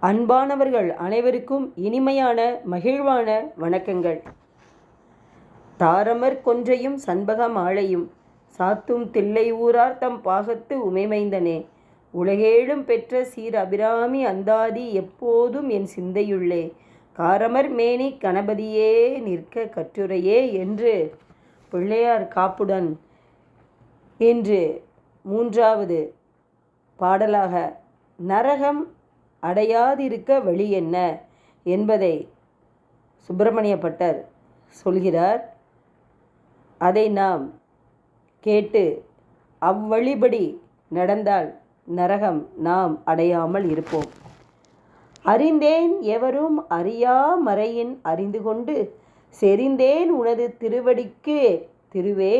அன்பானவர்கள் அனைவருக்கும் இனிமையான மகிழ்வான வணக்கங்கள். தாரமர் கொன்றையும் சண்பக மாலையும் சாத்தும் தில்லை ஊரார் தம் பாகத்து உமைமைந்தனே, உலகேழும் பெற்ற சீர் அபிராமி அந்தாதி எப்போதும் என் சிந்தையுள்ளே, காரமர் மேனி கணபதியே நிற்க கட்டுரையே என்று பிள்ளையார் காப்புடன் இன்று மூன்றாவது பாடலாக நரகம் அடையாதிருக்க வழி என்ன என்பதை சுப்பிரமணிய பட்டர் சொல்கிறார். அதை நாம் கேட்டு அவ்வழிபடி நடந்தால் நரகம் நாம் அடையாமல் இருப்போம். அறிந்தேன் எவரும் அறியா மறையின் அறிந்து கொண்டு செறிந்தேன் உனது திருவடிக்கு திருவே,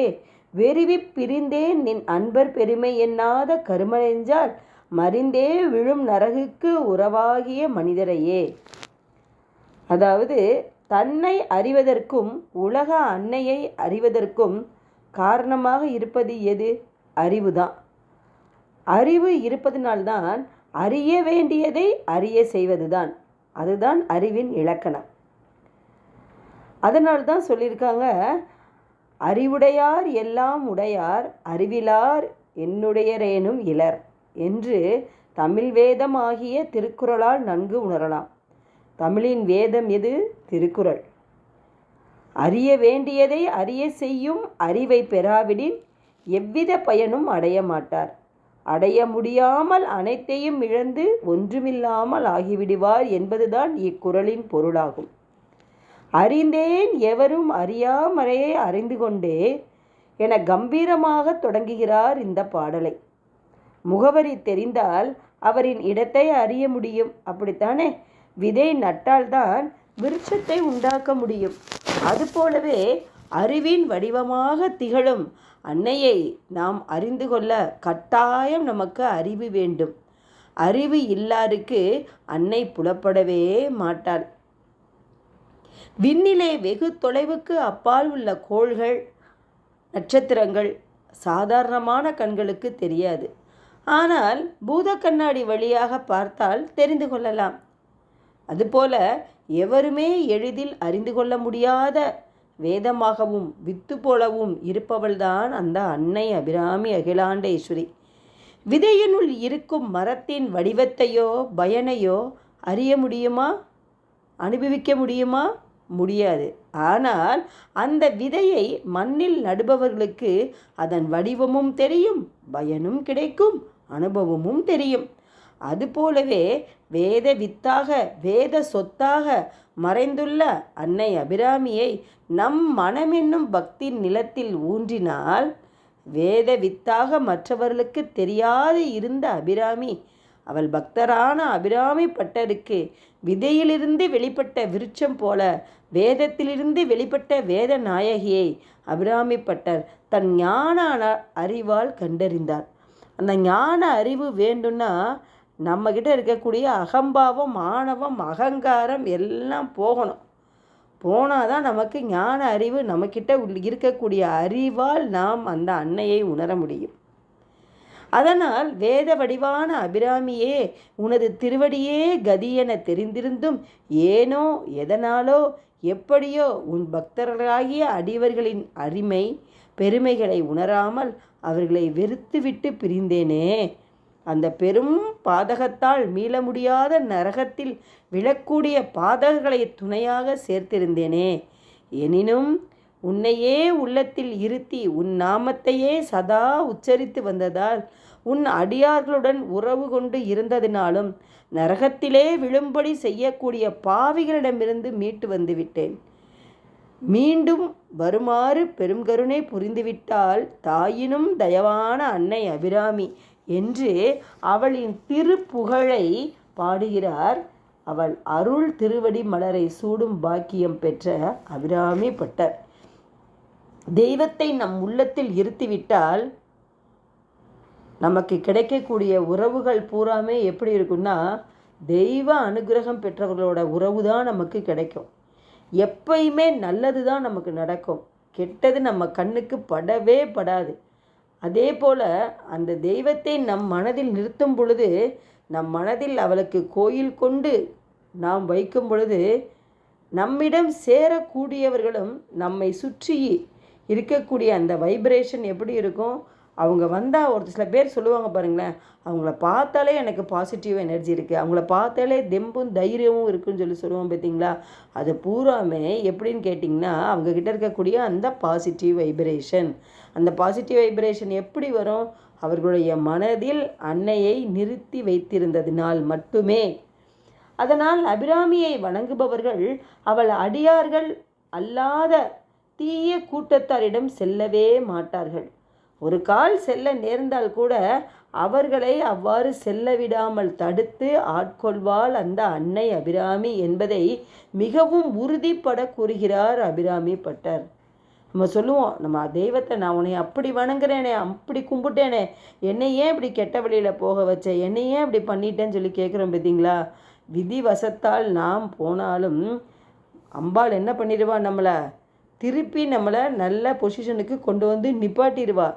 வெறிவிப் பிரிந்தேன் நின் அன்பர் பெருமை எண்ணாத கருமனெஞ்சால் மறிந்தே விழும் நரகுக்கு உறவாகிய மனிதரையே. அதாவது தன்னை அறிவதற்கும் உலக அன்னையை அறிவதற்கும் காரணமாக இருப்பது எது? அறிவுதான். அறிவு இருப்பதனால்தான் அறிய வேண்டியதை அறிய செய்வதுதான். அதுதான் அறிவின் இலக்கணம். அதனால்தான் சொல்லியிருக்காங்க, அறிவுடையார் எல்லாம் உடையார் அறிவிலார் என்னுடையரேனும் இலர் என்று தமிழ் வேதம் ஆகிய திருக்குறளால் நன்கு உணரலாம். தமிழின் வேதம் எது? திருக்குறள். அறிய வேண்டியதை அறிய செய்யும் அறிவை பெறாவிடின் எவ்வித பயனும் அடைய மாட்டார். அடைய முடியாமல் அனைத்தையும் இழந்து ஒன்றுமில்லாமல் ஆகிவிடுவார் என்பதுதான் இக்குறளின் பொருளாகும். அறிந்தேன் எவரும் அறியாமறையை அறிந்து கொண்டே என கம்பீரமாக தொடங்குகிறார் இந்த பாடலை. முகவரி தெரிந்தால் அவரின் இடத்தை அறிய முடியும். அப்படித்தானே? விதை நட்டால்தான் விருட்சத்தை உண்டாக்க முடியும். அதுபோலவே அறிவின் வடிவமாக திகழும் அன்னையை நாம் அறிந்து கொள்ள கட்டாயம் நமக்கு அறிவு வேண்டும். அறிவு இல்லாருக்கு அன்னை புலப்படவே மாட்டாள். விண்ணிலே வெகு தொலைவுக்கு அப்பால் உள்ள கோள்கள், நட்சத்திரங்கள் சாதாரணமான கண்களுக்கு தெரியாது. ஆனால் பூத கண்ணாடி வழியாக பார்த்தால் தெரிந்து கொள்ளலாம். அதுபோல எவருமே எளிதில் அறிந்து கொள்ள முடியாத வேதமாகவும் வித்து போலவும் இருப்பவள்தான் அந்த அன்னை அபிராமி அகிலாண்டேஸ்வரி. விதையினுள் இருக்கும் மரத்தின் வடிவத்தையோ பயனையோ அறிய முடியுமா? அனுபவிக்க முடியுமா? முடியாது. ஆனால் அந்த விதையை மண்ணில் நடுபவர்களுக்கு அதன் வடிவமும் தெரியும், பயனும் கிடைக்கும், அனுபவமும் தெரியும். அதுபோலவே வேத வித்தாக வேத சொத்தாக மறைந்துள்ள அன்னை அபிராமியை நம் மனமென்னும் பக்தி நிலத்தில் ஊன்றினால், வேத வித்தாக மற்றவர்களுக்கு தெரியாது இருந்த அபிராமி அவள் பக்தரான அபிராமி பட்டருக்கு விதையிலிருந்து வெளிப்பட்ட விருட்சம் போல வேதத்திலிருந்து வெளிப்பட்ட வேத நாயகியை அபிராமி பட்டர் தன் ஞான அறிவால் கண்டறிந்தார். அந்த ஞான அறிவு வேண்டும்னா நம்மக்கிட்ட இருக்கக்கூடிய அகம்பாவம், ஆணவம், அகங்காரம் எல்லாம் போகணும். போனால் தான் நமக்கு ஞான அறிவு, நம்மக்கிட்ட இருக்கக்கூடிய அறிவால் நாம் அந்த அன்னையை உணர முடியும். அதனால் வேத வடிவான அபிராமியே, உனது திருவடியே கதியென தெரிந்திருந்தும் ஏனோ எதனாலோ எப்படியோ உன் பக்தர்களாகிய அடியவர்களின் அருமை பெருமைகளை உணராமல் அவர்களை வெறுத்துவிட்டு பிரிந்தேனே. அந்த பெரும் பாதகத்தால் மீள முடியாத நரகத்தில் விழக்கூடிய பாதகர்களை துணையாக சேர்த்திருந்தேனே. எனினும் உன்னையே உள்ளத்தில் இருத்தி உன் நாமத்தையே சதா உச்சரித்து வந்ததால், உன் அடியார்களுடன் உறவு கொண்டு இருந்ததினாலும் நரகத்திலே விழும்படி செய்யக்கூடிய பாவிகளிடமிருந்து மீட்டு வந்துவிட்டேன். மீண்டும் வருமாறு பெருங்கருணை புரிந்துவிட்டால் தாயினும் தயவான அன்னை அபிராமி என்று அவளின் திருப்புகழை பாடுகிறார். அவள் அருள் திருவடி மலரை சூடும் பாக்கியம் பெற்ற அபிராமி பட்டர். தெய்வத்தை நம் உள்ளத்தில் இருத்திவிட்டால் நமக்கு கிடைக்கக்கூடிய உறவுகள் பூராமே எப்படி இருக்குன்னா, தெய்வ அனுகிரகம் பெற்றவர்களோட உறவு தான் நமக்கு கிடைக்கும். எப்பயுமே நல்லது தான் நமக்கு நடக்கும், கெட்டது நம்ம கண்ணுக்கு படவே படாது. அதே போல் அந்த தெய்வத்தை நம் மனதில் நிறுத்தும் பொழுது நம் மனதில் அவளுக்கு கோயில் கொண்டு நாம் வைக்கும் பொழுது நம்மிடம் சேரக்கூடியவர்களும் நம்மை சுற்றி இருக்கக்கூடிய அந்த வைப்ரேஷன் எப்படி இருக்கும்? அவங்க வந்தால் ஒரு சில பேர் சொல்லுவாங்க பாருங்களேன், அவங்கள பார்த்தாலே எனக்கு பாசிட்டிவ் எனர்ஜி இருக்குது, அவங்கள பார்த்தாலே தெம்பும் தைரியமும் இருக்குதுன்னு சொல்லுவோம் பார்த்தீங்களா? அது பூராமே எப்படின்னு கேட்டிங்கன்னா, அவங்கக்கிட்ட இருக்கக்கூடிய அந்த பாசிட்டிவ் வைப்ரேஷன். அந்த பாசிட்டிவ் வைப்ரேஷன் எப்படி வரும்? அவர்களுடைய மனதில் அன்னையை நிறுத்தி வைத்திருந்ததினால் மட்டுமே. அதனால் அபிராமியை வணங்குபவர்கள் அவள் அடியார்கள் அல்லாத தீய கூட்டத்தாரிடம் செல்லவே மாட்டார்கள். ஒரு கால் செல்ல நேர்ந்தால் கூட அவர்களை அவ்வாறு செல்ல விடாமல் தடுத்து ஆட்கொள்வாள் அந்த அன்னை அபிராமி என்பதை மிகவும் உறுதிப்பட கூறுகிறார் அபிராமி பட்டர். நம்ம சொல்லுவோம், நம்ம தெய்வத்தை நான் உன்னை அப்படி வணங்குறேனே, அப்படி கும்பிட்டேனே, என்னை ஏன் இப்படி கெட்ட வழியில் போக வச்ச, என்னை ஏன் இப்படி பண்ணிட்டேன்னு சொல்லி கேட்குறோம் பார்த்தீங்களா? விதி வசத்தால் நாம் போனாலும் அம்பாள் என்ன பண்ணிடுவா? நம்மளை திருப்பி நம்மளை நல்ல பொசிஷனுக்கு கொண்டு வந்து நிப்பாட்டிடுவா.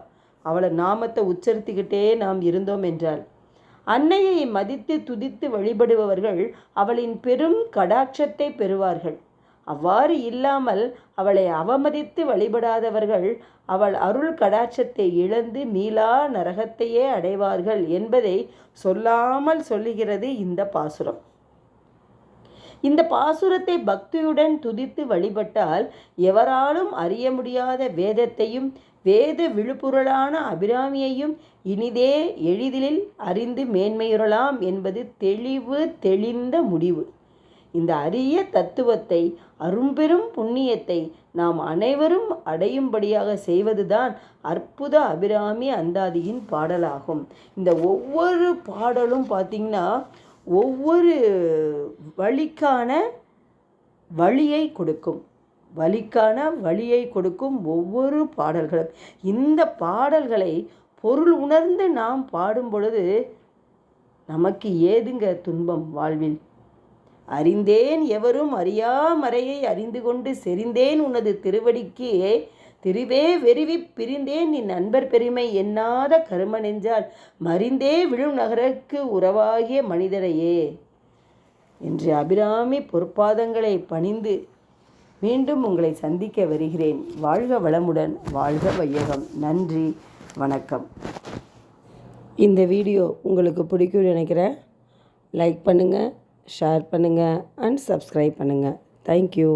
அவளை நாமத்தை உச்சரித்துக்கிட்டே நாம் இருந்தோம் என்றால். அன்னையை மதித்து துதித்து வழிபடுபவர்கள் அவளின் பெரும் கடாட்சத்தை பெறுவார்கள். அவ்வாறு இல்லாமல் அவளை அவமதித்து வழிபடாதவர்கள் அவள் அருள் கடாட்சத்தை இழந்து மீளா நரகத்தையே அடைவார்கள் என்பதை சொல்லாமல் சொல்லுகிறது இந்த பாசுரம். இந்த பாசுரத்தை பக்தியுடன் துதித்து வழிபட்டால் எவராலும் அறிய முடியாத வேதத்தையும் வேத விழுப்புரளான அபிராமியையும் இனிதே எளிதில் அறிந்து மேன்மையுறலாம் என்பது தெளிந்த முடிவு. இந்த அரிய தத்துவத்தை, அரும்பெரும் புண்ணியத்தை நாம் அனைவரும் அடையும்படியாக செய்வதுதான் அற்புத அபிராமி அந்தாதியின் பாடலாகும். இந்த ஒவ்வொரு பாடலும் பார்த்திங்கன்னா ஒவ்வொரு வழிக்கான வழியை கொடுக்கும் ஒவ்வொரு பாடல்களும். இந்த பாடல்களை பொருள் உணர்ந்து நாம் பாடும் பொழுது நமக்கு ஏதுங்க துன்பம் வாழ்வில்? அறிந்தேன் எவரும் அறியா மறையை அறிந்து கொண்டு செறிந்தேன் உனது திருவடிக்கு திருவே வெறிவி பிரிந்தேன் நின் நண்பர் பெருமை எண்ணாத கரும நெஞ்சால் மறிந்தே விழும் நகருக்கு உறவாகிய மனிதரையே என்று அபிராமி பொற்பாதங்களை பணிந்து மீண்டும் உங்களை சந்திக்க வருகிறேன். வாழ்க வளமுடன், வாழ்க வையகம். நன்றி, வணக்கம். இந்த வீடியோ உங்களுக்கு பிடிக்கும்னு நினைக்கிறேன். லைக் பண்ணுங்கள், ஷேர் பண்ணுங்கள் அண்ட் சப்ஸ்கிரைப் பண்ணுங்கள். தேங்க்யூ.